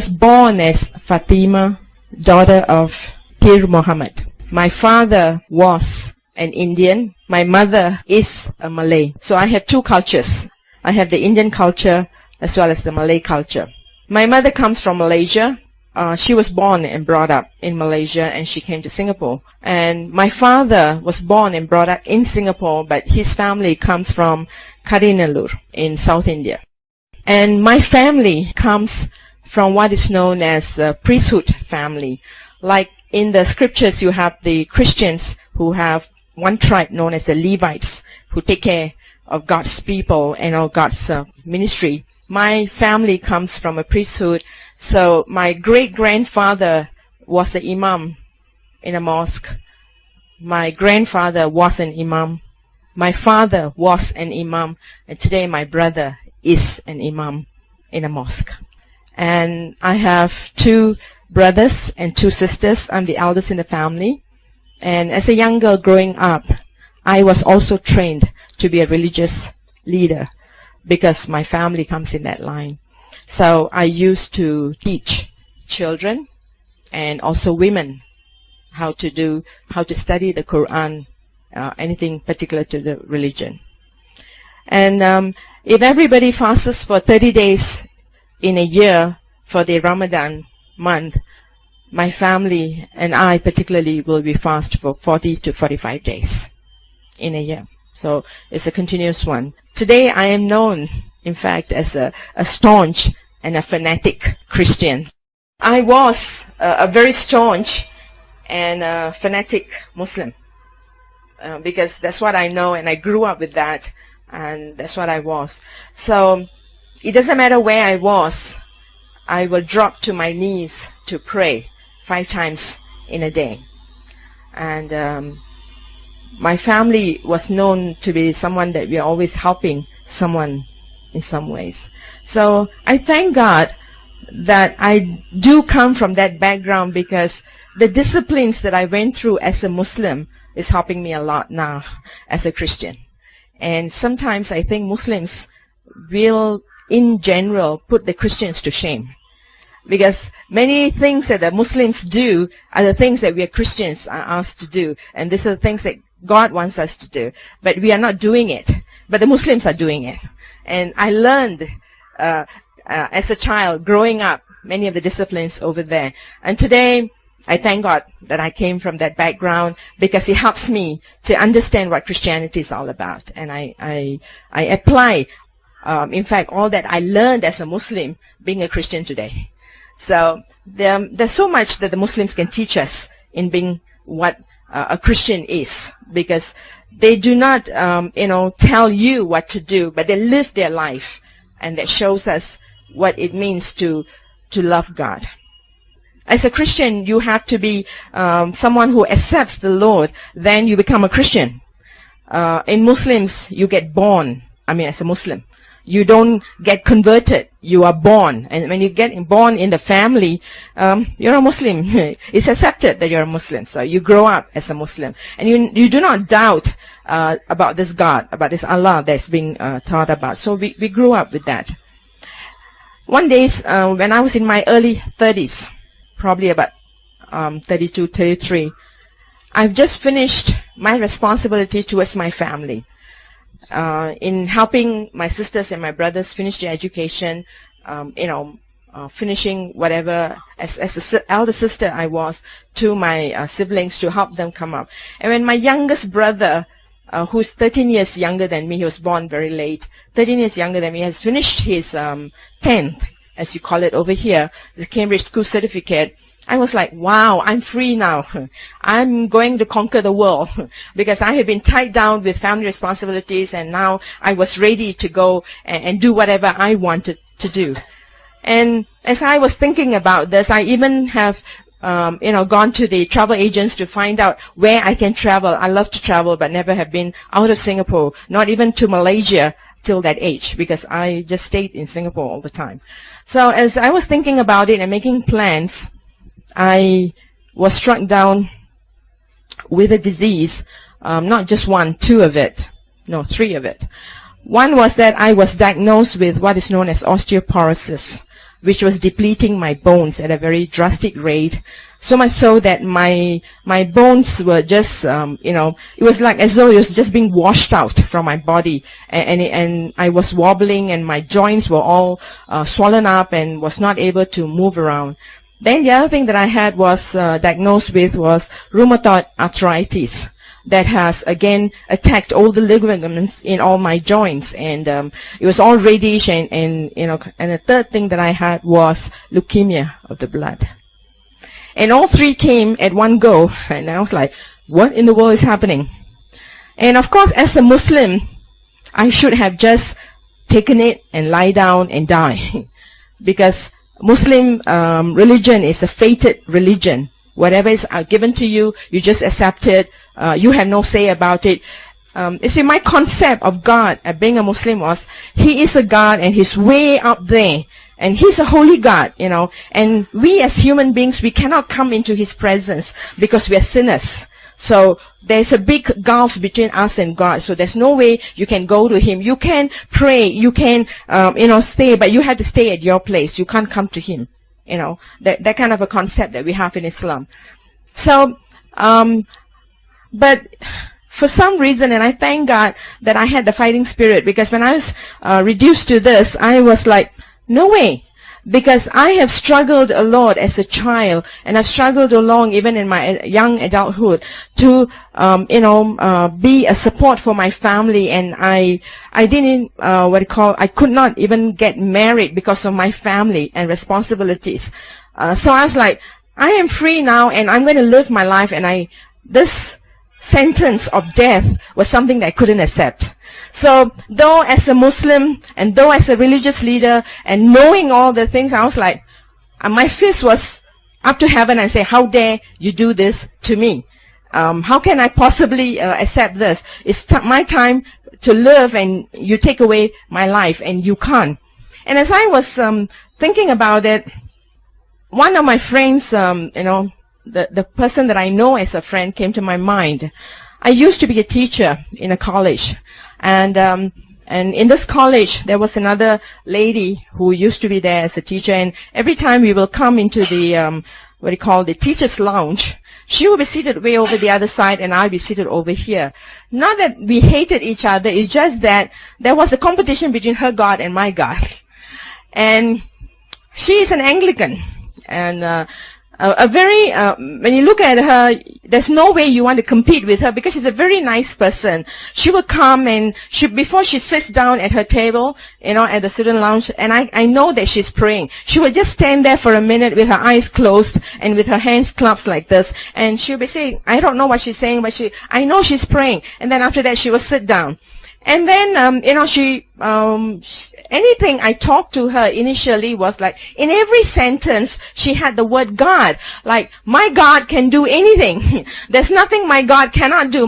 was born as Fatima, daughter of Pir Muhammad. My father was an Indian. My mother is a Malay. So I have two cultures. I have the Indian culture as well as the Malay culture. My mother comes from Malaysia. She was born and brought up in Malaysia, and she came to Singapore. And my father was born and brought up in Singapore, but his family comes from Kadinalur in South India. And my family comes from what is known as the priesthood family. Like in the scriptures, you have the Christians who have one tribe known as the Levites, who take care of God's people and of God's ministry. My family comes from a priesthood. So my great-grandfather was an imam in a mosque. My grandfather was an imam. My father was an imam. And today my brother is an imam in a mosque. And I have two brothers and two sisters. I'm the eldest in the family. And as a young girl growing up, I was also trained to be a religious leader because my family comes in that line. So I used to teach children and also women how to study the Quran, anything particular to the religion. And if everybody fasts for 30 days in a year for the Ramadan month, my family and I particularly will be fast for 40 to 45 days in a year. So it's a continuous one. Today I am known, in fact, as a staunch and a fanatic Christian. I was a very staunch and a fanatic Muslim because that's what I know, and I grew up with that, and that's what I was. So it doesn't matter where I was, I will drop to my knees to pray 5 times in a day. And my family was known to be someone that we are always helping someone in some ways. So I thank God that I do come from that background, because the disciplines that I went through as a Muslim is helping me a lot now as a Christian. And sometimes I think Muslims will, in general, put the Christians to shame, because many things that the Muslims do are the things that we as Christians are asked to do, and these are the things that God wants us to do, but we are not doing it, but the Muslims are doing it. And I learned as a child growing up many of the disciplines over there, and today I thank God that I came from that background, because it helps me to understand what Christianity is all about. And I apply in fact all that I learned as a Muslim being a Christian today. So there's so much that the Muslims can teach us in being what a Christian is, because they do not tell you what to do, but they live their life, and that shows us what it means to love God. As a Christian, you have to be someone who accepts the Lord, then you become a Christian. In Muslims, you get born. As a Muslim, you don't get converted. You are born. And when you get born in the family, you're a Muslim. It's accepted that you're a Muslim. So you grow up as a Muslim. And you do not doubt about this God, about this Allah that's being taught about. So we grew up with that. One day, when I was in my early 30s, probably about 32, 33, I've just finished my responsibility towards my family. In helping my sisters and my brothers finish their education, finishing whatever, as the elder sister I was to my siblings, to help them come up. And when my youngest brother, who's 13 years younger than me, he was born very late, 13 years younger than me, has finished his 10th, as you call it over here, the Cambridge School Certificate, I was like, wow, I'm free now. I'm going to conquer the world, because I have been tied down with family responsibilities, and now I was ready to go and do whatever I wanted to do. And as I was thinking about this, I even have gone to the travel agents to find out where I can travel. I love to travel, but never have been out of Singapore, not even to Malaysia till that age, because I just stayed in Singapore all the time. So as I was thinking about it and making plans, I was struck down with a disease, not just one, 2 of it, no, 3 of it. One was that I was diagnosed with what is known as osteoporosis. which was depleting my bones at a very drastic rate. So much so that my bones were just, it was like as though it was just being washed out from my body. And I was wobbling, and my joints were all swollen up and was not able to move around. Then the other thing that I had was diagnosed with was rheumatoid arthritis that has again attacked all the ligaments in all my joints, and it was all reddish, and the third thing that I had was leukemia of the blood. And all three came at one go, and I was like, what in the world is happening? And of course, as a Muslim, I should have just taken it and lie down and die because Muslim religion is a fated religion. Whatever is given to you, you just accept it. You have no say about it. You see, my concept of God being a Muslim was, He is a God and He's way up there. And He's a holy God, And we as human beings, we cannot come into His presence because we are sinners. So there's a big gulf between us and God. So there's no way you can go to Him. You can pray, you can, stay, but you have to stay at your place. You can't come to Him. That kind of a concept that we have in Islam. So, but for some reason, and I thank God that I had the fighting spirit, because when I was reduced to this, I was like, no way. Because I have struggled a lot as a child, and I've struggled along even in my young adulthood to, be a support for my family. And I didn't, I could not even get married because of my family and responsibilities. So I was like, I am free now, and I'm going to live my life. And this sentence of death was something that I couldn't accept. So, though as a Muslim, and though as a religious leader, and knowing all the things, I was like, my fist was up to heaven and say, how dare you do this to me? How can I possibly accept this? It's my time to live, and you take away my life, and you can't. And as I was thinking about it, one of my friends, the person that I know as a friend came to my mind. I used to be a teacher in a college. And in this college, there was another lady who used to be there as a teacher. And every time we will come into the, the teacher's lounge, she will be seated way over the other side, and I'll be seated over here. Not that we hated each other, it's just that there was a competition between her God and my God. And she is an Anglican. And, when you look at her, there's no way you want to compete with her, because she's a very nice person. She will come, and before she sits down at her table, at the student lounge, and I know that she's praying. She will just stand there for a minute with her eyes closed and with her hands clasped like this, and she'll be saying, I don't know what she's saying, but I know she's praying. And then after that, she will sit down. And then, anything I talked to her initially was like, in every sentence, she had the word God. Like, my God can do anything. There's nothing my God cannot do.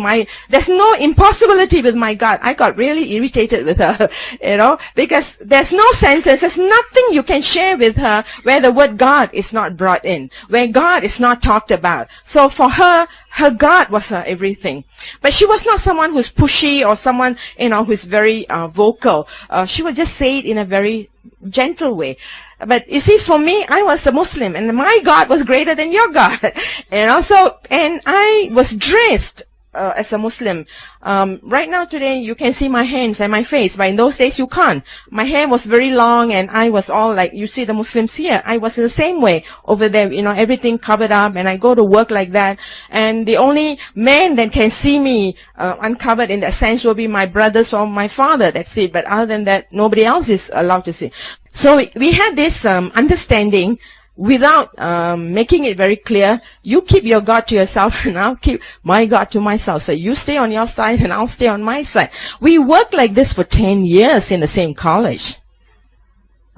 There's no impossibility with my God. I got really irritated with her, because there's no sentence, there's nothing you can share with her where the word God is not brought in, where God is not talked about. So for her God was her everything. But she was not someone who's pushy or someone, who's very vocal. She would just say it in a very gentle way. But you see, for me, I was a Muslim, and my God was greater than your God. And I was dressed as a Muslim. Right now today, you can see my hands and my face, but in those days you can't. My hair was very long, and I was all like, you see the Muslims here. I was in the same way over there, everything covered up, and I go to work like that. And the only man that can see me uncovered in that sense will be my brothers or my father. That's it. But other than that, nobody else is allowed to see. So we had this understanding. Without making it very clear, you keep your God to yourself, and I'll keep my God to myself. So you stay on your side, and I'll stay on my side. We worked like this for 10 years in the same college.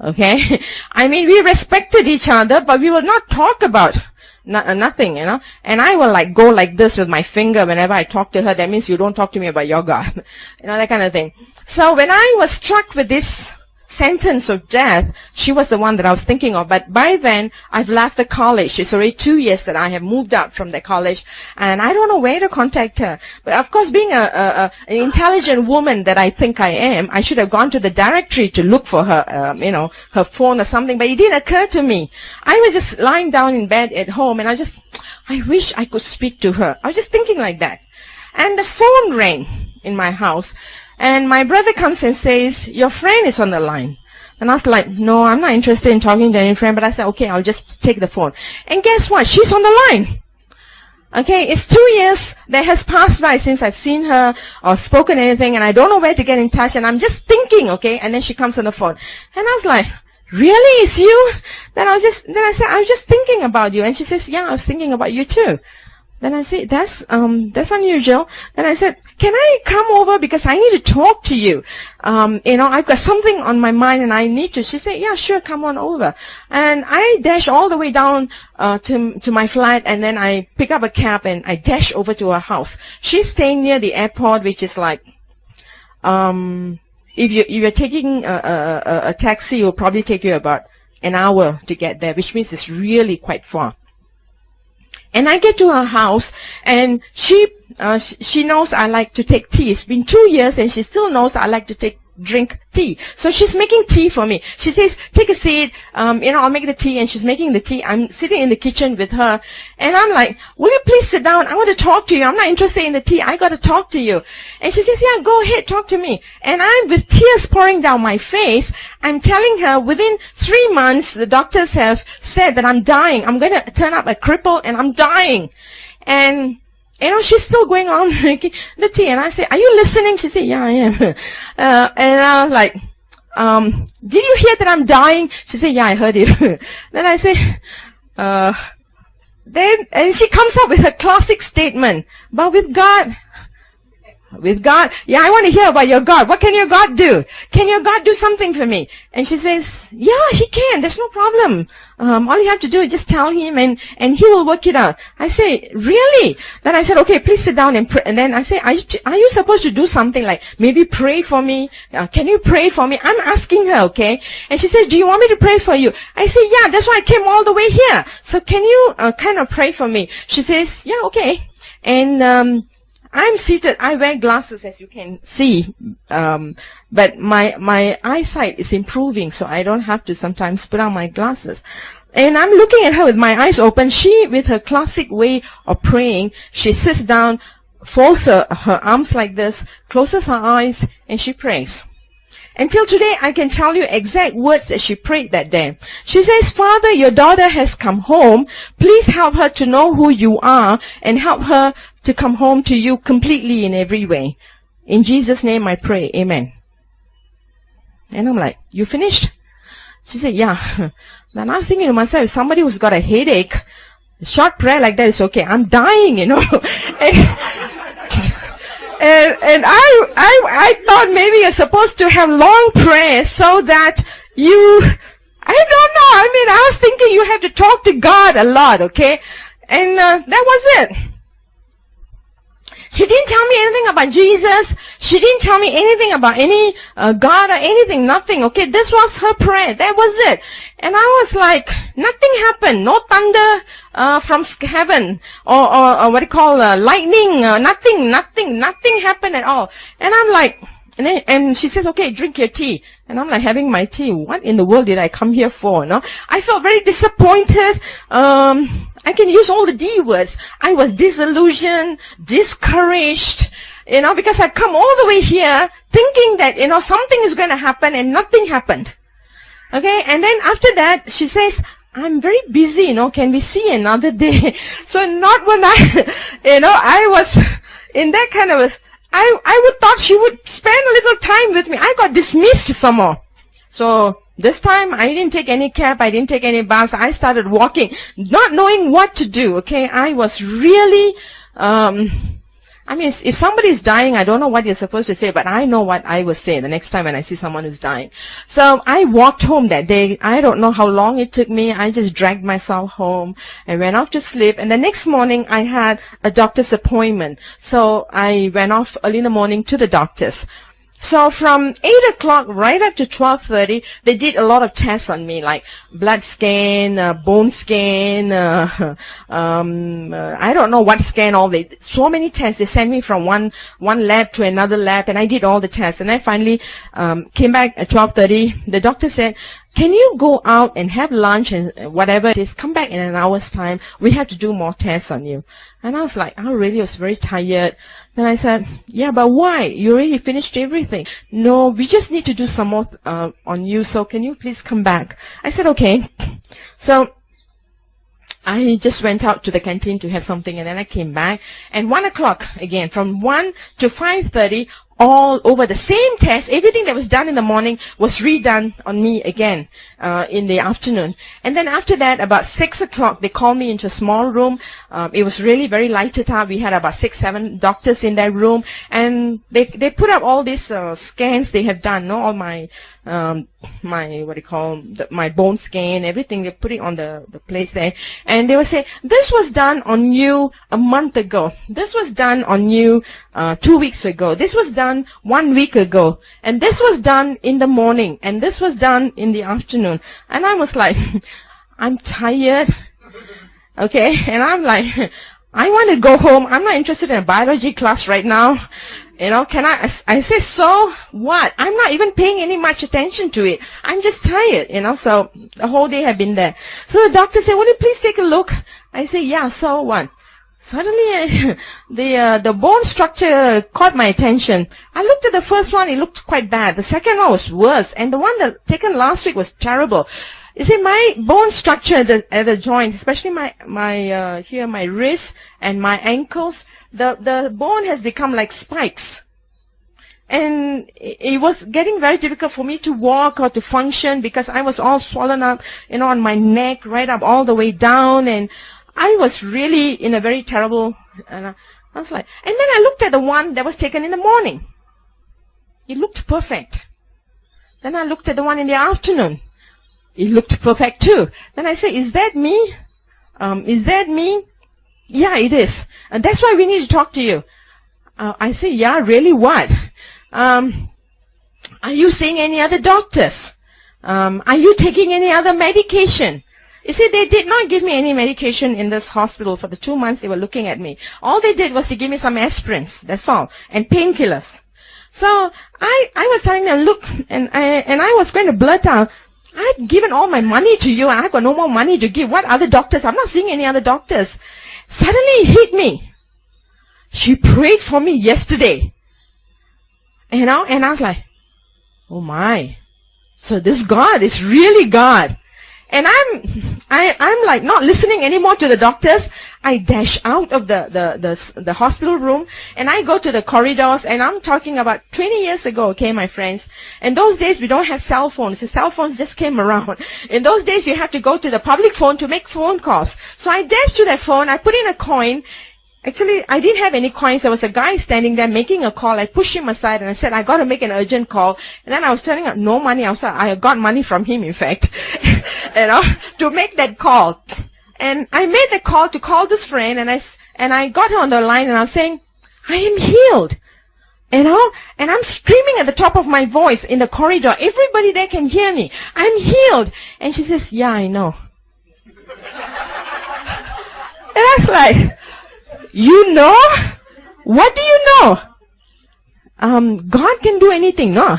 Okay? I mean, we respected each other, but we will not talk about nothing, And I will go like this with my finger whenever I talk to her. That means you don't talk to me about your God. That kind of thing. So when I was struck with this sentence of death, she was the one that I was thinking of. But by then, I've left the college. It's already 2 years that I have moved out from the college, and I don't know where to contact her. But of course, being an intelligent woman that I think I am, I should have gone to the directory to look for her, her phone or something. But it didn't occur to me. I was just lying down in bed at home, and I wish I could speak to her. I was just thinking like that. And the phone rang in my house. And my brother comes and says, your friend is on the line. And I was like, no, I'm not interested in talking to any friend. But I said, okay, I'll just take the phone. And guess what? She's on the line. Okay, it's 2 years that has passed by since I've seen her or spoken anything. And I don't know where to get in touch. And I'm just thinking, okay. And then she comes on the phone. And I was like, really? It's you? Then I said, I was just thinking about you. And she says, yeah, I was thinking about you too. Then I said, that's unusual. Then I said, can I come over because I need to talk to you? I've got something on my mind and I need to. She said, yeah, sure, come on over. And I dash all the way down, to my flat, and then I pick up a cab and I dash over to her house. She's staying near the airport, which is like, if you're taking a taxi, it will probably take you about an hour to get there, which means it's really quite far. And I get to her house, and she knows I like to take tea. It's been 2 years, and she still knows I like to drink tea. So she's making tea for me. She says, take a seat, I'll make the tea, and she's making the tea. I'm sitting in the kitchen with her, and I'm like, will you please sit down? I want to talk to you. I'm not interested in the tea. I got to talk to you. And she says, yeah, go ahead, talk to me. And I'm with tears pouring down my face. I'm telling her within 3 months, the doctors have said that I'm dying. I'm going to turn up a cripple, and I'm dying. And she's still going on making the tea. And I say, are you listening? She said, yeah, I am. And I was like, did you hear that I'm dying? She said, yeah, I heard you. Then I say, and she comes up with her classic statement, but with God, yeah, I want to hear about your God. What can your God do? Can your God do something for me? And she says, yeah, he can. There's no problem. All you have to do is just tell him and he will work it out. I say, really? Then I said, okay, please sit down and pray. And then I say, are you supposed to do something like maybe pray for me? Can you pray for me? I'm asking her, okay? And she says, do you want me to pray for you? I say, yeah, that's why I came all the way here. So can you kind of pray for me? She says, yeah, okay. And I'm seated. I wear glasses, as you can see, but my eyesight is improving, so I don't have to sometimes put on my glasses. And I'm looking at her with my eyes open. She, with her classic way of praying, she sits down, folds her arms like this, closes her eyes, and she prays. Until today, I can tell you exact words that she prayed that day. She says, Father, your daughter has come home. Please help her to know who you are and help her to come home to you completely in every way. In Jesus' name I pray. Amen. And I'm like, you finished? She said, yeah. Then I was thinking to myself, if somebody who's got a headache, a short prayer like that is okay. I'm dying, And I thought maybe you're supposed to have long prayers so that I don't know. I mean, I was thinking you have to talk to God a lot, okay? And that was it. She didn't tell me anything about Jesus. She didn't tell me anything about any God or anything, nothing, okay? This was her prayer. That was it. And I was like, nothing happened. No thunder from heaven or what do you call lightning. Nothing happened at all. And I'm like, and she says, okay, drink your tea. And I'm like having my tea. What in the world did I come here for? No, I felt very disappointed. I can use all the D words. I was disillusioned, discouraged, because I'd come all the way here thinking that, something is going to happen and nothing happened. Okay. And then after that, she says, I'm very busy, can we see another day? So not when I was in that kind of I would thought she would spend a little time with me. I got dismissed some more. So this time I didn't take any cab. I didn't take any bus. I started walking, not knowing what to do. Okay. I was really, if somebody is dying, I don't know what you're supposed to say, but I know what I will say the next time when I see someone who's dying. So I walked home that day. I don't know how long it took me. I just dragged myself home and went off to sleep. And the next morning I had a doctor's appointment. So I went off early in the morning to the doctor's. So from 8 o'clock right up to 12:30, they did a lot of tests on me, like blood scan, bone scan, I don't know what scan, so many tests. They sent me from one lab to another lab, and I did all the tests. And I finally came back at 12:30. The doctor said, can you go out and have lunch and whatever it is, come back in an hour's time. We have to do more tests on you. And I was like, I really was very tired. Then I said, yeah, but why? You already finished everything. No, we just need to do some more on you, so can you please come back? I said, okay. So I just went out to the canteen to have something, and then I came back. And 1 o'clock again, from 1 to 5:30, all over the same test, everything that was done in the morning was redone on me again in the afternoon. And then after that, about 6 o'clock, they called me into a small room. It was really very lighted up. We had about 6, 7 doctors in that room, and they put up all these scans they have done, all my my bone scan, everything. They put it on the place there, and they would say, this was done on you a month ago. This was done on you 2 weeks ago. This was done 1 week ago, and this was done in the morning, and this was done in the afternoon. And I was like, I'm tired, okay, and I'm like, I want to go home. I'm not interested in a biology class right now. Can I say, so what? I'm not even paying any much attention to it. I'm just tired, so the whole day I've been there. So the doctor said, will you please take a look? I say, yeah, so what? Suddenly, the bone structure caught my attention. I looked at the first one, it looked quite bad. The second one was worse, and the one that taken last week was terrible. You see, my bone structure at the joints, especially my wrist and my ankles, the bone has become like spikes. And it was getting very difficult for me to walk or to function because I was all swollen up, on my neck, right up all the way down. And I was really in a very terrible, and I was like, and then I looked at the one that was taken in the morning. It looked perfect. Then I looked at the one in the afternoon. It looked perfect too. Then I say, is that me? Is that me? Yeah, it is. And that's why we need to talk to you. I say, yeah, really, what? Are you seeing any other doctors? Are you taking any other medication? You see, they did not give me any medication in this hospital for the 2 months they were looking at me. All they did was to give me some aspirins, that's all, and painkillers. So I was telling them, look, and I was going to blurt out, I've given all my money to you, and I've got no more money to give. What other doctors? I'm not seeing any other doctors. Suddenly it hit me. She prayed for me yesterday. And I was like, oh my. So this God is really God. And I'm like not listening anymore to the doctors. I dash out of the hospital room, and I go to the corridors, and I'm talking about 20 years ago, okay, my friends. In those days, we don't have cell phones. The cell phones just came around. In those days, you have to go to the public phone to make phone calls. So I dashed to that phone, I put in a coin. Actually, I didn't have any coins. There was a guy standing there making a call. I pushed him aside and I said, I got to make an urgent call. And then I was turning up no money. I got money from him, in fact, to make that call. And I made the call to call this friend, and I got her on the line, and I was saying, I am healed. And I'm screaming at the top of my voice in the corridor. Everybody there can hear me. I'm healed. And she says, yeah, I know. And I was like, you know? What do you know? God can do anything, no?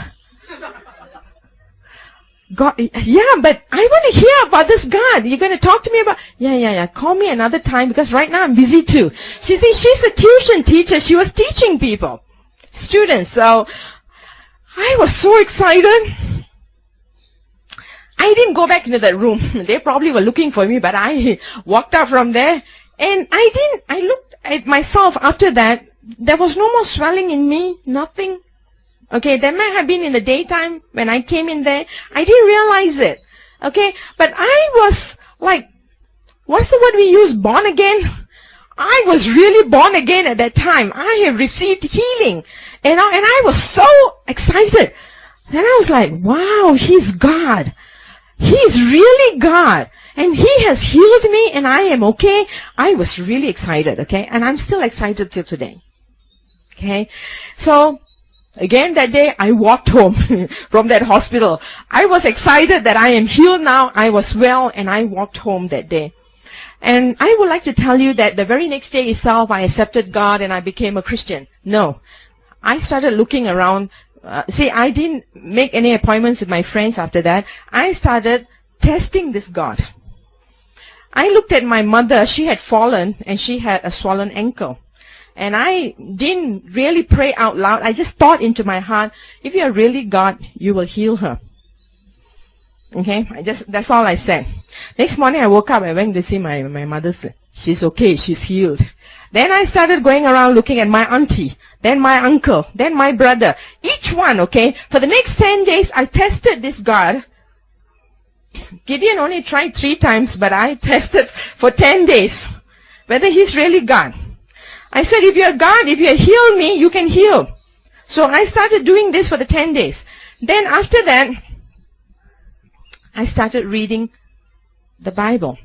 God, yeah, but I want to hear about this God. You're going to talk to me about, yeah. Call me another time because right now I'm busy too. She says she's a tuition teacher. She was teaching people, students. So I was so excited. I didn't go back into that room. They probably were looking for me, but I walked out from there, and I looked at myself after that. There was no more swelling in me, nothing. Okay, there might have been in the daytime when I came in there. I didn't realize it. Okay, but I was like, what's the word we use? Born again? I was really born again at that time. I have received healing. And I was so excited. Then I was like, wow, he's God. He's really God. And he has healed me and I am okay. I was really excited, okay? And I'm still excited till today. Okay? So Again that day, I walked home from that hospital. I was excited that I am healed now. I was well, and I walked home that day. And I would like to tell you that the very next day itself, I accepted God and I became a Christian. No. I started looking around. I didn't make any appointments with my friends after that. I started testing this God. I looked at my mother. She had fallen and she had a swollen ankle. And I didn't really pray out loud. I just thought into my heart, if you are really God, you will heal her. Okay, that's all I said. Next morning I woke up, I went to see my mother. She's okay, she's healed. Then I started going around looking at my auntie, then my uncle, then my brother. Each one, okay, for the next 10 days I tested this God. Gideon only tried 3 times, but I tested for 10 days whether he's really God. I said, if you're God, if you heal me, you can heal. So I started doing this for the 10 days. Then after that, I started reading the Bible.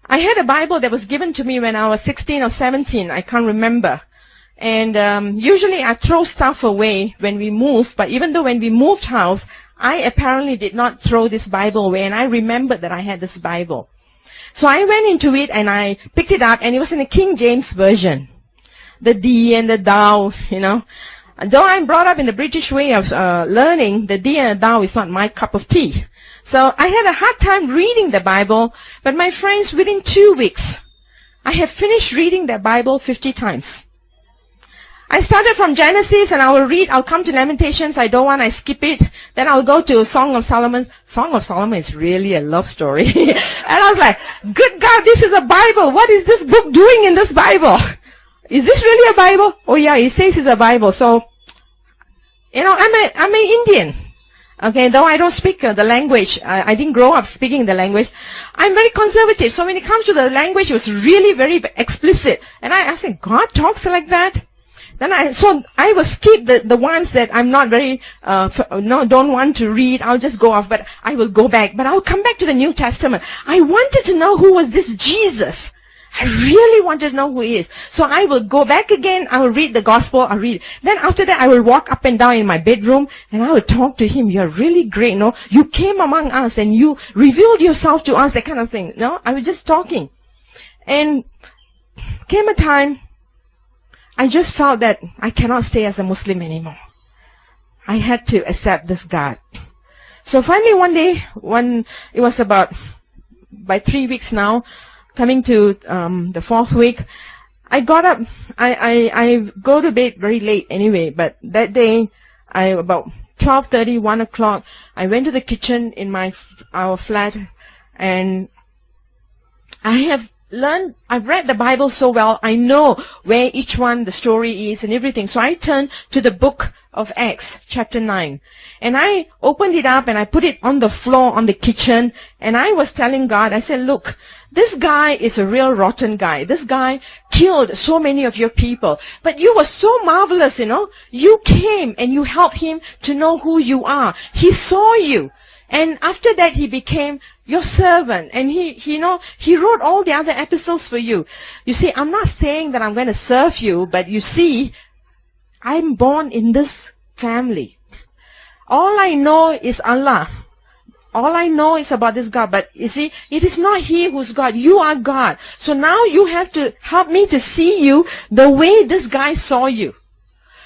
I had a Bible that was given to me when I was 16 or 17. I can't remember. And usually I throw stuff away when we move. But even though when we moved house, I apparently did not throw this Bible away. And I remembered that I had this Bible. So I went into it and I picked it up. And it was in a King James version. The thee and the thou, you know. Though I'm brought up in the British way of learning, the thee and the thou is not my cup of tea. So I had a hard time reading the Bible, but my friends, within 2 weeks, I have finished reading the Bible 50 times. I started from Genesis and I'll come to Lamentations, I skip it. Then I'll go to Song of Solomon. Song of Solomon is really a love story. And I was like, good God, this is a Bible. What is this book doing in this Bible? Is this really a Bible? Oh yeah, it says it's a Bible. So, you know, I'm an Indian. Okay, though I don't speak the language, I didn't grow up speaking the language. I'm very conservative, so when it comes to the language, it was really very explicit. And I said, God talks like that? Then I will skip the ones that I'm not very, don't want to read. I'll just go off, but I will go back. But I'll come back to the New Testament. I wanted to know who was this Jesus. I really wanted to know who he is. So I will go back again. I will read the gospel. I'll read. Then after that, I will walk up and down in my bedroom and I will talk to him. You're really great. No, you came among us and you revealed yourself to us, that kind of thing. No, I was just talking. And came a time, I just felt that I cannot stay as a Muslim anymore. I had to accept this God. So finally one day, it was about, by 3 weeks now, coming to the 4th week, I got up. I go to bed very late anyway, but that day, about 12:30, 1 o'clock, I went to the kitchen in our flat, and I've read the Bible so well, I know where each one, the story is and everything. So I turned to the book of Acts, chapter 9. And I opened it up and I put it on the floor on the kitchen. And I was telling God, I said, look, this guy is a real rotten guy. This guy killed so many of your people. But you were so marvelous, you know. You came and you helped him to know who you are. He saw you. And after that, he became your servant. And he wrote all the other epistles for you. You see, I'm not saying that I'm going to serve you, but you see, I'm born in this family. All I know is Allah. All I know is about this God. But you see, it is not he who's God. You are God. So now you have to help me to see you the way this guy saw you.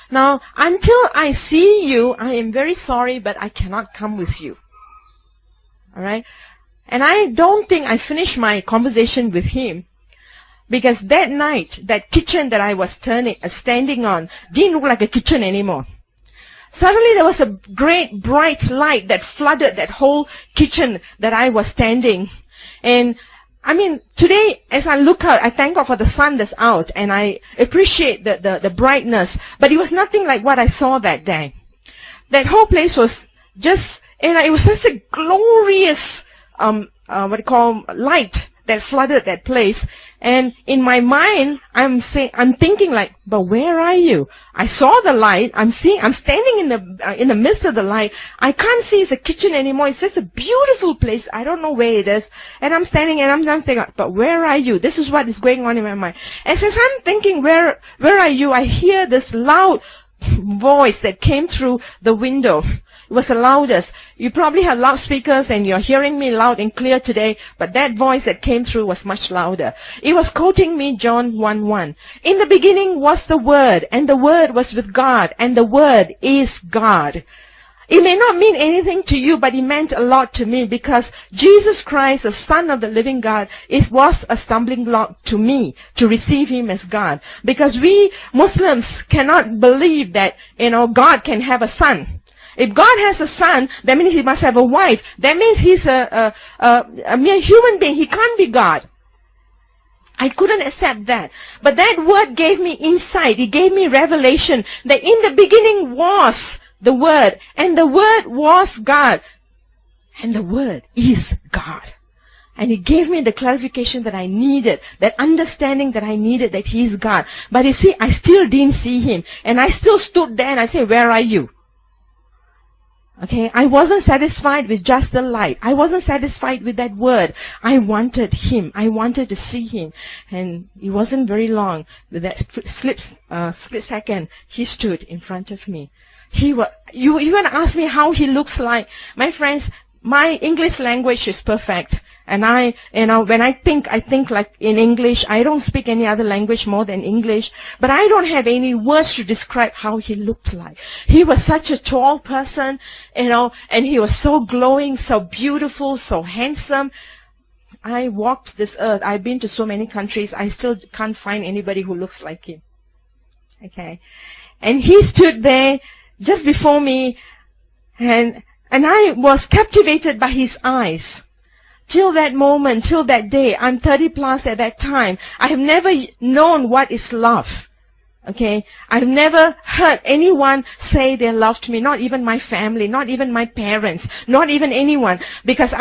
Now, until I see you, I am very sorry, but I cannot come with you. Alright? And I don't think I finished my conversation with him, because that night, that kitchen that I was standing on didn't look like a kitchen anymore. Suddenly there was a great bright light that flooded that whole kitchen that I was standing. And I mean, today as I look out, I thank God for the sun that's out, and I appreciate the brightness. But it was nothing like what I saw that day. That whole place was just, and it was such a glorious, light that flooded that place. And in my mind, I'm thinking like, but where are you? I saw the light. I'm standing in the midst of the light. I can't see it's a kitchen anymore. It's just a beautiful place. I don't know where it is. And I'm standing and I'm thinking, but where are you? This is what is going on in my mind. And since I'm thinking, where are you? I hear this loud voice that came through the window. It was the loudest. You probably have loudspeakers and you're hearing me loud and clear today, but that voice that came through was much louder. It was quoting me John 1:1. In the beginning was the Word, and the Word was with God, and the Word is God. It may not mean anything to you, but it meant a lot to me, because Jesus Christ, the Son of the living God, was a stumbling block to me to receive Him as God. Because we Muslims cannot believe that, God can have a son. If God has a son, that means He must have a wife. That means He's a mere human being. He can't be God. I couldn't accept that. But that word gave me insight. It gave me revelation that in the beginning was the Word, and the Word was God, and the Word is God. And it gave me the clarification that I needed, that understanding that I needed, that He is God. But you see, I still didn't see Him, and I still stood there and I said, where are you? Okay, I wasn't satisfied with just the light. I wasn't satisfied with that word. I wanted Him. I wanted to see Him. And it wasn't very long. With that split second, He stood in front of me. You want to ask me how He looks like? My friends, my English language is perfect. And when I think like in English. I don't speak any other language more than English. But I don't have any words to describe how He looked like. He was such a tall person, and He was so glowing, so beautiful, so handsome. I walked this earth. I've been to so many countries. I still can't find anybody who looks like Him. Okay. And He stood there just before me, and I was captivated by His eyes. Till that moment, till that day, I'm 30 plus at that time. I have never known what is love. Okay? I've never heard anyone say they loved me, not even my family, not even my parents, not even anyone. Because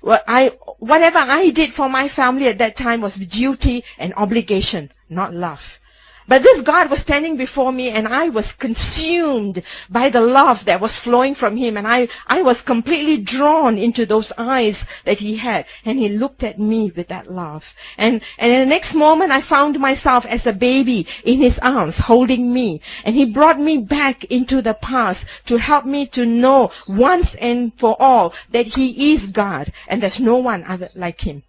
whatever I did for my family at that time was duty and obligation, not love. But this God was standing before me, and I was consumed by the love that was flowing from Him. And I was completely drawn into those eyes that He had. And He looked at me with that love. And in the next moment, I found myself as a baby in His arms, holding me. And He brought me back into the past to help me to know once and for all that He is God. And there's no one other like Him.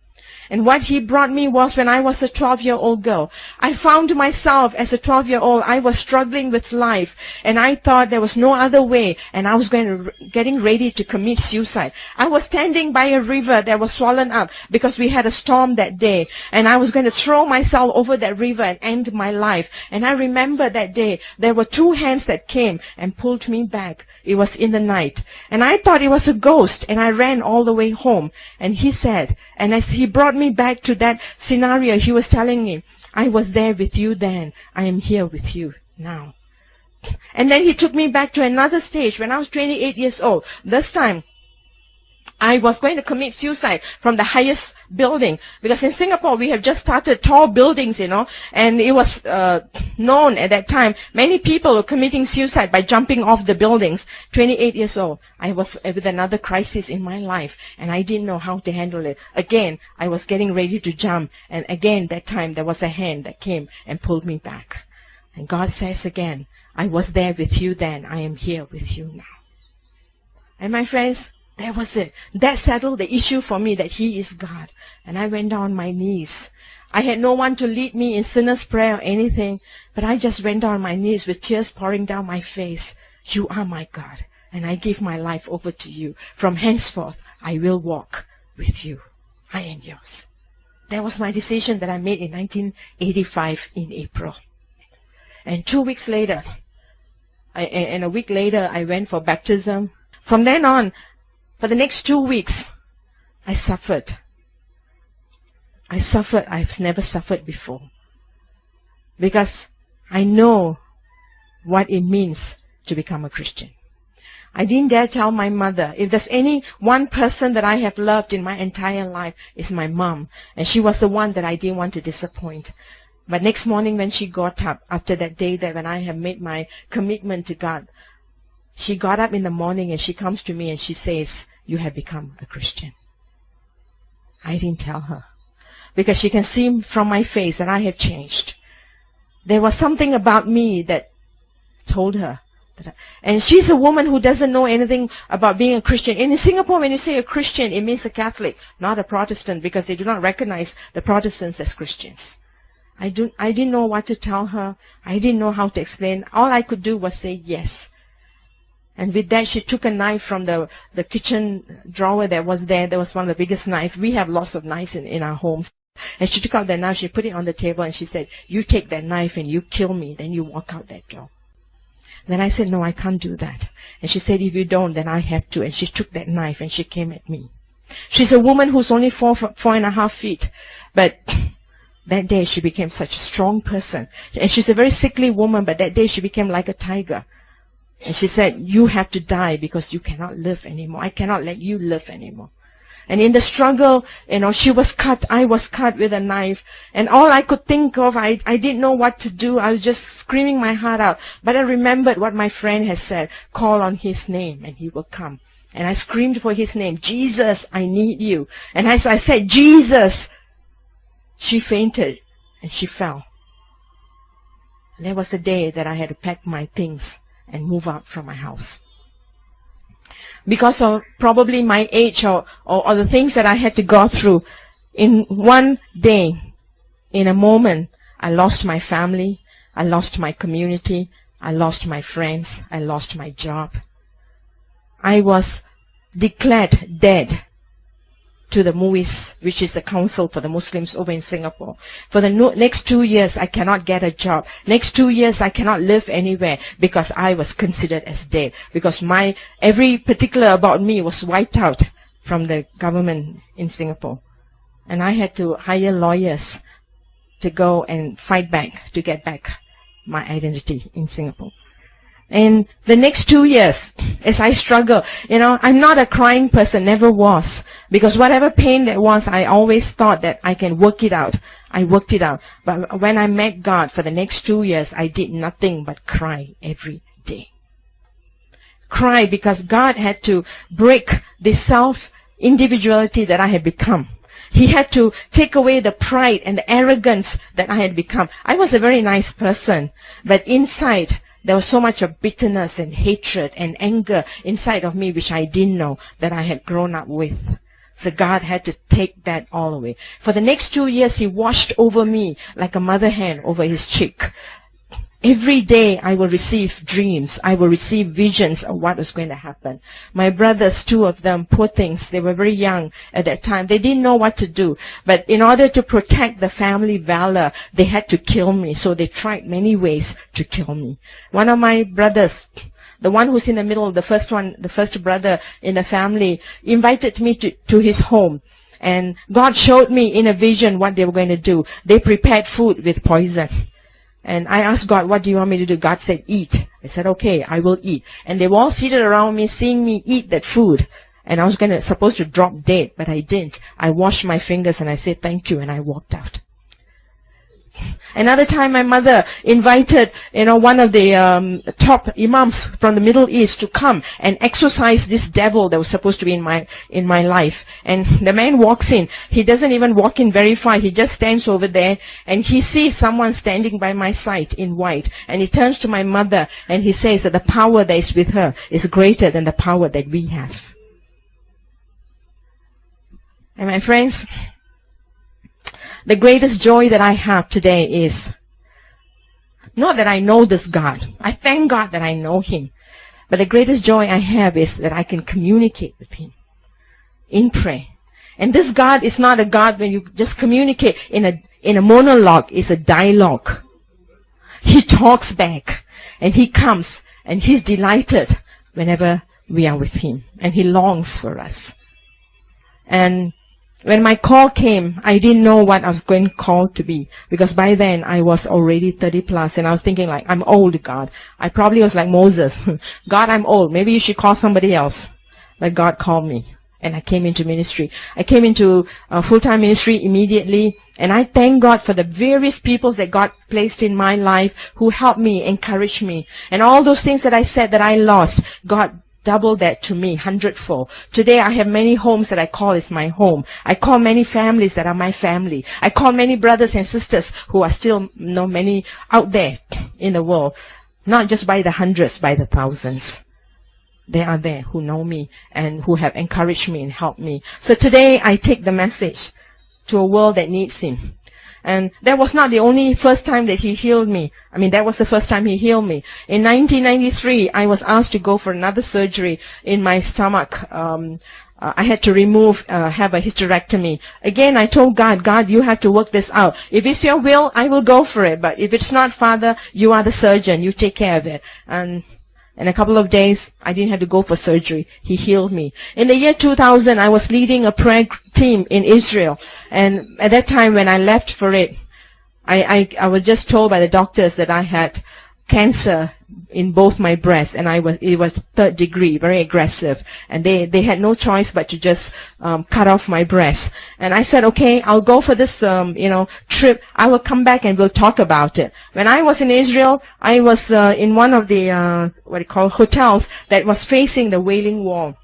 And what He brought me was when I was a 12-year-old girl. I found myself as a 12-year-old. I was struggling with life. And I thought there was no other way. And I was getting ready to commit suicide. I was standing by a river that was swollen up because we had a storm that day. And I was going to throw myself over that river and end my life. And I remember that day, there were two hands that came and pulled me back. It was in the night. And I thought it was a ghost. And I ran all the way home. And He said, and as He brought me back to that scenario, He was telling me, I was there with you then. I am here with you now. And then He took me back to another stage when I was 28 years old. This time, I was going to commit suicide from the highest building. Because in Singapore, we have just started tall buildings, and it was known at that time. Many people were committing suicide by jumping off the buildings. 28 years old. I was with another crisis in my life, and I didn't know how to handle it. Again, I was getting ready to jump, and again, that time, there was a hand that came and pulled me back. And God says again, I was there with you then. I am here with you now. And my friends, that was it. That settled the issue for me that He is God. And I went down on my knees. I had no one to lead me in sinner's prayer or anything, but I just went down on my knees with tears pouring down my face. You are my God, and I give my life over to you. From henceforth, I will walk with you. I am yours. That was my decision that I made in 1985 in April. And 2 weeks later, and a week later, I went for baptism. From then on, for the next 2 weeks, I suffered. I've never suffered before. Because I know what it means to become a Christian. I didn't dare tell my mother. If there's any one person that I have loved in my entire life, it's my mom. And she was the one that I didn't want to disappoint. But next morning when she got up, after that day that when I have made my commitment to God, she got up in the morning and she comes to me and she says, you have become a Christian. I didn't tell her. Because she can see from my face that I have changed. There was something about me that told her. And she's a woman who doesn't know anything about being a Christian. In Singapore, when you say a Christian, it means a Catholic, not a Protestant, because they do not recognize the Protestants as Christians. I didn't know what to tell her. I didn't know how to explain. All I could do was say yes. And with that, she took a knife from the kitchen drawer that was there. That was one of the biggest knives. We have lots of knives in our homes. And she took out that knife, she put it on the table, and she said, "You take that knife and you kill me, then you walk out that door." Then I said, "No, I can't do that." And she said, "If you don't, then I have to." And she took that knife and she came at me. She's a woman who's only 4.5 feet. But that day she became such a strong person. And she's a very sickly woman, but that day she became like a tiger. And she said, "You have to die because you cannot live anymore. I cannot let you live anymore." And in the struggle, she was cut, I was cut with a knife. And all I could think of, I didn't know what to do. I was just screaming my heart out. But I remembered what my friend had said, "Call on his name and he will come." And I screamed for his name, "Jesus, I need you." And as I said, "Jesus," she fainted and she fell. And that was the day that I had to pack my things and move out from my house. Because of probably my age or the things that I had to go through, in one day, in a moment, I lost my family, I lost my community, I lost my friends, I lost my job. I was declared dead to the MUIS, which is the Council for the Muslims over in Singapore. For the next 2 years, I cannot get a job. Next 2 years, I cannot live anywhere because I was considered as dead. Because every particular about me was wiped out from the government in Singapore. And I had to hire lawyers to go and fight back, to get back my identity in Singapore. And the next 2 years, as I struggle, I'm not a crying person, never was. Because whatever pain there was, I always thought that I can work it out. I worked it out. But when I met God for the next 2 years, I did nothing but cry every day. Cry because God had to break the self-individuality that I had become. He had to take away the pride and the arrogance that I had become. I was a very nice person, but inside, there was so much of bitterness and hatred and anger inside of me, which I didn't know that I had grown up with. So God had to take that all away. For the next 2 years, He washed over me like a mother hen over his cheek. Every day I will receive dreams. I will receive visions of what was going to happen. My brothers, 2 of them, poor things, they were very young at that time. They didn't know what to do. But in order to protect the family valor, they had to kill me. So they tried many ways to kill me. One of my brothers, the one who's in the middle, the first brother in the family, invited me to his home. And God showed me in a vision what they were going to do. They prepared food with poison. And I asked God, "What do you want me to do?" God said, "Eat." I said, "Okay, I will eat." And they were all seated around me, seeing me eat that food. And I was supposed to drop dead, but I didn't. I washed my fingers and I said, "Thank you," and I walked out. Another time, my mother invited, one of the top imams from the Middle East to come and exorcise this devil that was supposed to be in my life. And the man walks in. He doesn't even walk in very far. He just stands over there, and he sees someone standing by my side in white. And he turns to my mother, and he says that the power that is with her is greater than the power that we have. And my friends, the greatest joy that I have today is not that I know this God. I thank God that I know Him. But the greatest joy I have is that I can communicate with Him in prayer. And this God is not a God when you just communicate in a monologue. It's a dialogue. He talks back, and He comes, and He's delighted whenever we are with Him. And He longs for us. And when my call came, I didn't know what I was going called to be, because by then I was already 30 plus, and I was thinking like, I'm old, God. I probably was like Moses. God, I'm old. Maybe you should call somebody else. But God called me, and I came into ministry. I came into full-time ministry immediately, and I thank God for the various people that God placed in my life who helped me, encouraged me. And all those things that I said that I lost, God double that to me, 100-fold. Today I have many homes that I call is my home. I call many families that are my family. I call many brothers and sisters who are still, many out there in the world. Not just by the hundreds, by the thousands. They are there who know me and who have encouraged me and helped me. So today I take the message to a world that needs him. And that was not the only first time that he healed me. I mean, that was the first time he healed me. In 1993, I was asked to go for another surgery in my stomach. I had to have a hysterectomy. Again, I told God, God, you have to work this out. If it's your will, I will go for it. But if it's not, Father, you are the surgeon. You take care of it. And in a couple of days, I didn't have to go for surgery. He healed me. In the year 2000, I was leading a prayer team in Israel. And at that time, when I left for it, I was just told by the doctors that I had cancer in both my breasts, and it was 3rd degree, very aggressive, and they had no choice but to just cut off my breast. And I said, okay, I'll go for this trip. I will come back and we'll talk about it. When I was in Israel, I was in one of the hotels that was facing the Wailing Wall.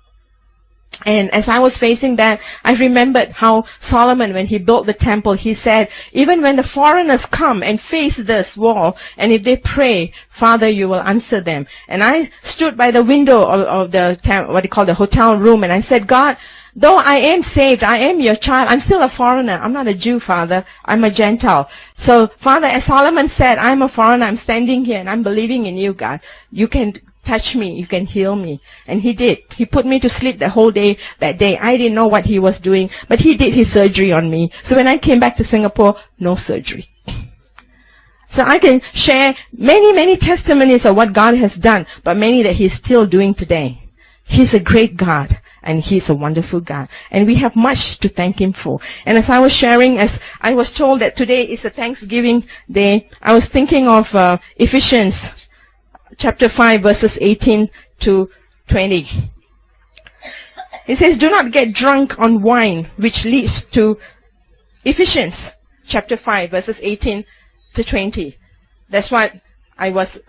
And as I was facing that, I remembered how Solomon, when he built the temple, he said, even when the foreigners come and face this wall, and if they pray, Father, you will answer them. And I stood by the window of the hotel room, and I said, God, though I am saved, I am your child, I'm still a foreigner. I'm not a Jew, Father. I'm a Gentile. So, Father, as Solomon said, I'm a foreigner. I'm standing here, and I'm believing in you, God. You can touch me, you can heal me. And he did. He put me to sleep the whole day that day. I didn't know what he was doing, but he did his surgery on me. So when I came back to Singapore, no surgery. So I can share many, many testimonies of what God has done, but many that he's still doing today. He's a great God, and he's a wonderful God. And we have much to thank him for. And as I was sharing, as I was told that today is a Thanksgiving day, I was thinking of Ephesians chapter 5, verses 18 to 20. It says, do not get drunk on wine, which leads to Ephesians chapter 5, verses 18 to 20. That's what I was,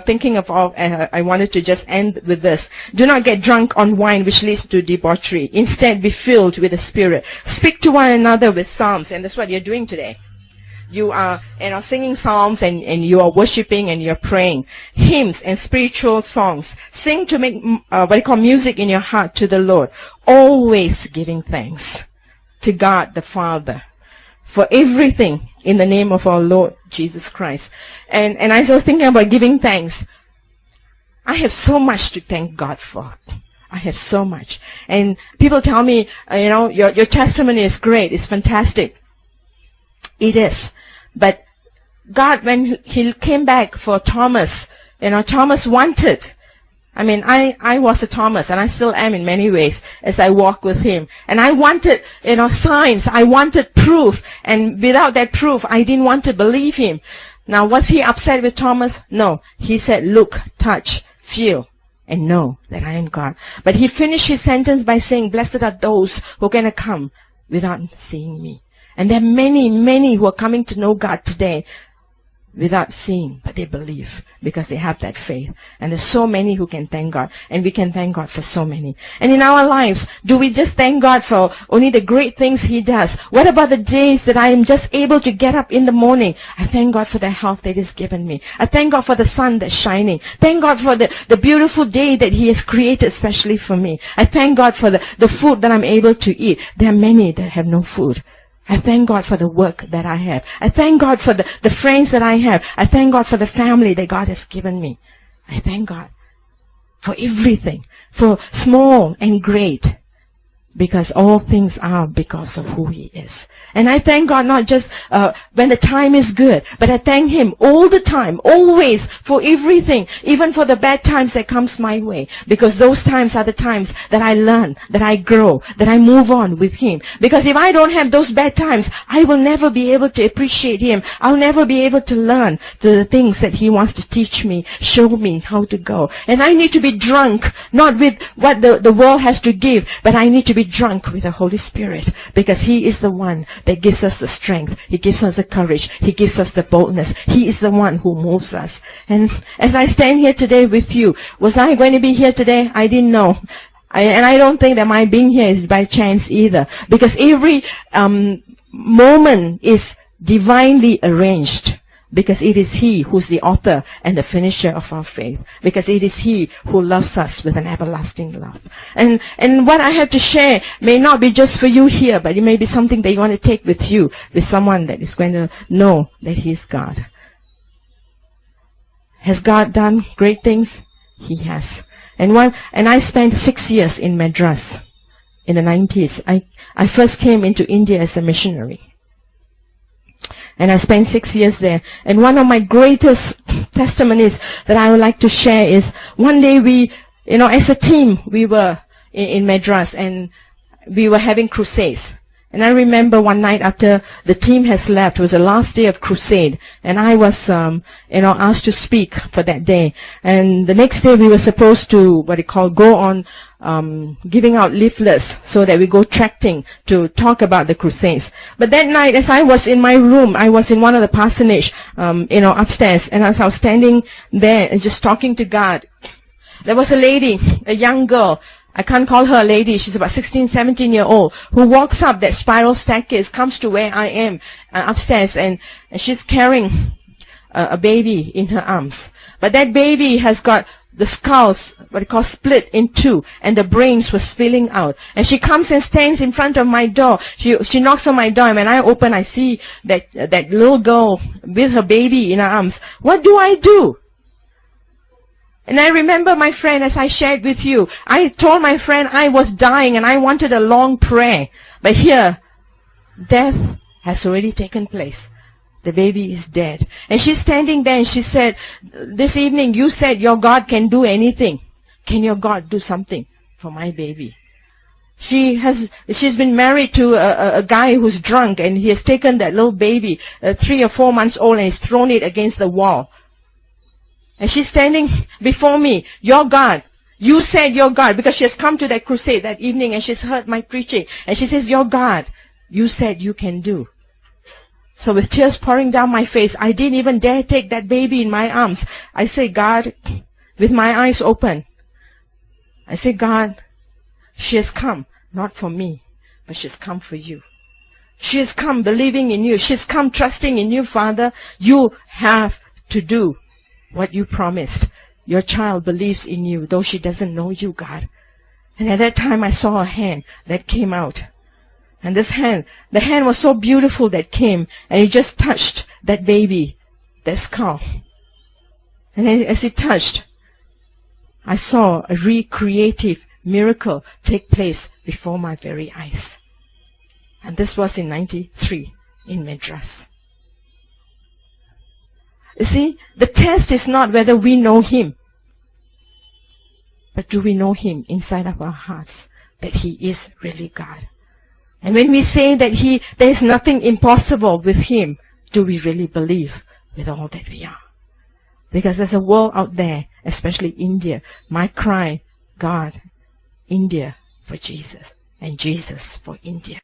thinking of. I wanted to just end with this. Do not get drunk on wine, which leads to debauchery. Instead, be filled with the Spirit. Speak to one another with psalms, and that's what you're doing today. You are, singing psalms, and you are worshiping, and you're praying. Hymns and spiritual songs. Sing to make, music in your heart to the Lord. Always giving thanks to God the Father for everything in the name of our Lord Jesus Christ. And as I was thinking about giving thanks, I have so much to thank God for. I have so much. And people tell me, your testimony is great. It's fantastic. It is. But God, when he came back for Thomas, Thomas wanted. I was a Thomas, and I still am in many ways as I walk with him. And I wanted, signs. I wanted proof. And without that proof, I didn't want to believe him. Now, was he upset with Thomas? No. He said, look, touch, feel, and know that I am God. But he finished his sentence by saying, blessed are those who are going to come without seeing me. And there are many, many who are coming to know God today without seeing, but they believe because they have that faith. And there's so many who can thank God, and we can thank God for so many. And in our lives, do we just thank God for only the great things he does? What about the days that I am just able to get up in the morning? I thank God for the health that he's given me. I thank God for the sun that's shining. Thank God for the beautiful day that he has created especially for me. I thank God for the food that I'm able to eat. There are many that have no food. I thank God for the work that I have. I thank God for the friends that I have. I thank God for the family that God has given me. I thank God for everything, for small and great, because all things are because of who he is. And I thank God not just when the time is good, but I thank him all the time, always, for everything, even for the bad times that comes my way, because those times are the times that I learn, that I grow, that I move on with him. Because if I don't have those bad times, I will never be able to appreciate him. I'll never be able to learn the things that he wants to teach me, show me how to go. And I need to be drunk, not with what the world has to give, but I need to be drunk with the Holy Spirit, because he is the one that gives us the strength. He gives us the courage. He gives us the boldness. He is the one who moves us. And as I stand here today with you, was I going to be here today? I didn't know. And I don't think that my being here is by chance either, because every moment is divinely arranged Because it is He who's the author and the finisher of our faith. Because it is He who loves us with an everlasting love. And what I have to share may not be just for you here, but it may be something that you want to take with you, with someone that is going to know that He's God. Has God done great things? He has. And I spent 6 years in Madras in the 90s. I first came into India as a missionary. And I spent 6 years there. And one of my greatest testimonies that I would like to share is one day we, as a team, we were in Madras and we were having crusades. And I remember one night after the team has left, it was the last day of crusade, and I was, asked to speak for that day. And the next day we were supposed to, go on, giving out leaflets so that we go tracting to talk about the crusades. But that night, as I was in my room, I was in one of the parsonage, upstairs, and as I was standing there and just talking to God, there was a lady, a young girl. I can't call her a lady. She's about 16, 17 year old, who walks up that spiral staircase, comes to where I am upstairs, and she's carrying a baby in her arms. But that baby has got the skulls, split in two, and the brains were spilling out. And she comes and stands in front of my door. She knocks on my door, and when I open, I see that little girl with her baby in her arms. What do I do? And I remember my friend, as I shared with you, I told my friend I was dying and I wanted a long prayer. But here, death has already taken place. The baby is dead. And she's standing there and she said, this evening you said your God can do anything. Can your God do something for my baby? She's been married to a guy who's drunk, and he has taken that little baby, 3 or 4 months old, and he's thrown it against the wall. And she's standing before me, your God. You said your God, because she has come to that crusade that evening and she's heard my preaching. And she says, your God, you said you can do. So with tears pouring down my face, I didn't even dare take that baby in my arms. I say, God, with my eyes open, I say, God, she has come, not for me, but she's come for you. She has come believing in you. She's come trusting in you, Father. You have to do what you promised. Your child believes in you, though she doesn't know you, God. And at that time, I saw a hand that came out. And this hand, the hand was so beautiful that came, and it just touched that baby, that skull. And as it touched, I saw a recreative miracle take place before my very eyes. And this was in 93 in Madras. You see, the test is not whether we know Him, but do we know Him inside of our hearts, that He is really God. And when we say that there is nothing impossible with Him, do we really believe with all that we are? Because there's a world out there, especially India. My cry, God, India for Jesus, and Jesus for India.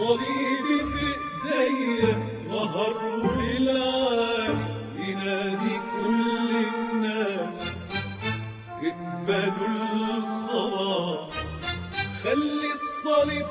صليبي في ايديا ظهر للعالي ينادي كل الناس اقبلوا الخلاص خلي الصليب